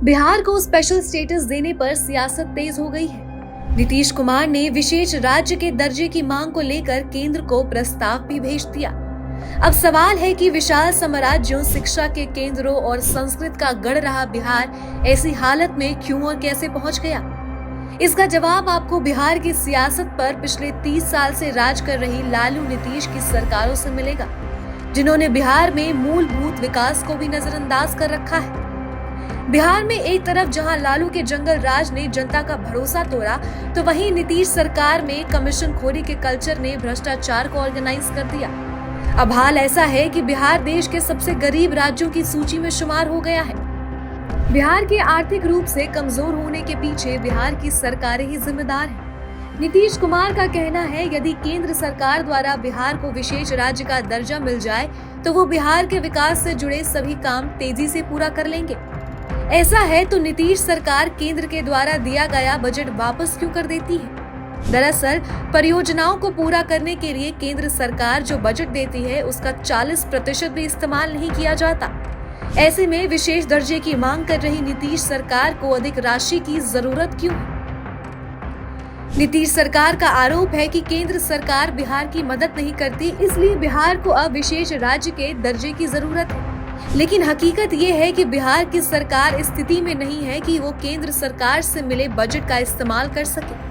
बिहार को special status देने पर सियासत तेज हो गई है। नीतीश कुमार ने विशेष राज्य के दर्जे की मांग को लेकर केंद्र को प्रस्ताव भी भेज दिया। अब सवाल है कि विशाल साम्राज्यों, शिक्षा के केंद्रों और संस्कृत का गढ़ रहा बिहार ऐसी हालत में क्यों और कैसे पहुंच गया? इसका जवाब आपको बिहार की सियासत पर पिछले 30 साल से राज कर रही लालू नीतीश की सरकारों से मिलेगा, जिन्होंने बिहार में मूलभूत विकास को भी नजरअंदाज कर रखा है। बिहार में एक तरफ जहां लालू के जंगल राज ने जनता का भरोसा तोड़ा, तो वहीं नीतीश सरकार में कमीशन खोरी के कल्चर ने भ्रष्टाचार को ऑर्गेनाइज कर दिया। अब हाल ऐसा है कि बिहार देश के सबसे गरीब राज्यों की सूची में शुमार हो गया है। बिहार के आर्थिक रूप से कमजोर होने के पीछे बिहार की सरकारें ही जिम्मेदार हैं। नीतीश कुमार का कहना है, यदि केंद्र सरकार द्वारा बिहार को विशेष राज्य का दर्जा मिल जाए तो वो बिहार के विकास से जुड़े सभी काम तेजी से पूरा कर लेंगे। ऐसा है तो नीतीश सरकार केंद्र के द्वारा दिया गया बजट वापस क्यों कर देती है? दरअसल परियोजनाओं को पूरा करने के लिए केंद्र सरकार जो बजट देती है उसका 40% भी इस्तेमाल नहीं किया जाता। ऐसे में विशेष दर्जे की मांग कर रही नीतीश सरकार को अधिक राशि की जरूरत क्यों है? नीतीश सरकार का आरोप है कि केंद्र सरकार बिहार की मदद नहीं करती, इसलिए बिहार को अब विशेष राज्य के दर्जे की जरूरत है। लेकिन हकीकत ये है कि बिहार की सरकार स्थिति में नहीं है कि वो केंद्र सरकार से मिले बजट का इस्तेमाल कर सके।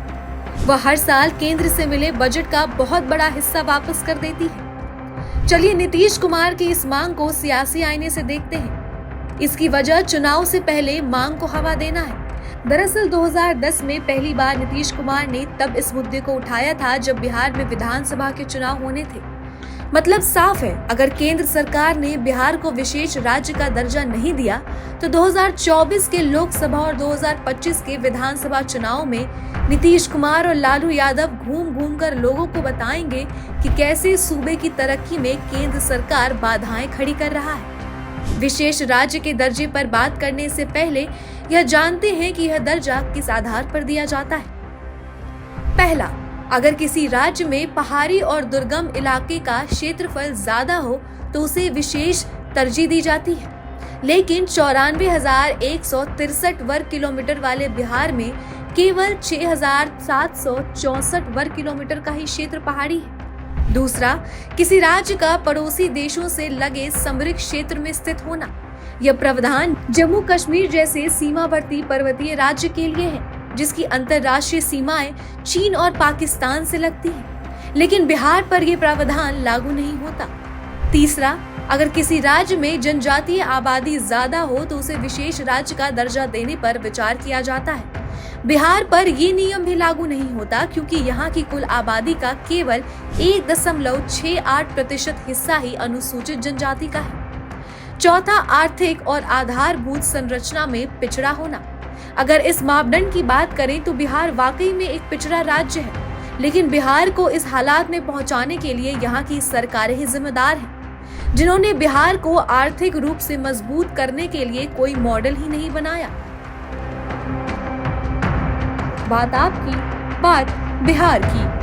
वह हर साल केंद्र से मिले बजट का बहुत बड़ा हिस्सा वापस कर देती है। चलिए नीतीश कुमार की इस मांग को सियासी आईने से देखते हैं। इसकी वजह चुनाव से पहले मांग को हवा देना है। दरअसल 2010 में पहली बार नीतीश कुमार ने तब इस मुद्दे को उठाया था जब बिहार में विधानसभा के चुनाव होने थे। मतलब साफ है, अगर केंद्र सरकार ने बिहार को विशेष राज्य का दर्जा नहीं दिया तो 2024 के लोकसभा और 2025 के विधानसभा चुनाव में नीतीश कुमार और लालू यादव घूम घूम कर लोगों को बताएंगे कि कैसे सूबे की तरक्की में केंद्र सरकार बाधाएं खड़ी कर रहा है। विशेष राज्य के दर्जे पर बात करने से पहले यह जानते हैं कि यह दर्जा किस आधार पर दिया जाता है। पहला, अगर किसी राज्य में पहाड़ी और दुर्गम इलाके का क्षेत्रफल ज्यादा हो तो उसे विशेष तरजीह दी जाती है। लेकिन 94,163 वर्ग किलोमीटर वाले बिहार में केवल 6,764 वर्ग किलोमीटर का ही क्षेत्र पहाड़ी है। दूसरा, किसी राज्य का पड़ोसी देशों से लगे समृद्ध क्षेत्र में स्थित होना। यह प्रावधान जम्मू कश्मीर जैसे सीमावर्ती पर्वतीय राज्य के लिए है, जिसकी अंतर्राष्ट्रीय सीमाएं चीन और पाकिस्तान से लगती हैं। लेकिन बिहार पर यह प्रावधान लागू नहीं होता। तीसरा, अगर किसी राज्य में जनजातीय आबादी ज्यादा हो तो उसे विशेष राज्य का दर्जा देने पर विचार किया जाता है। बिहार पर ये नियम भी लागू नहीं होता, क्योंकि यहाँ की कुल आबादी का केवल 1.68% हिस्सा ही अनुसूचित जनजाति का है। चौथा, आर्थिक और आधारभूत संरचना में पिछड़ा होना। अगर इस मापदंड की बात करें तो बिहार वाकई में एक पिछड़ा राज्य है, लेकिन बिहार को इस हालात में पहुंचाने के लिए यहाँ की सरकारें ही जिम्मेदार हैं, जिन्होंने बिहार को आर्थिक रूप से मजबूत करने के लिए कोई मॉडल ही नहीं बनाया। बात आपकी, बात बिहार की।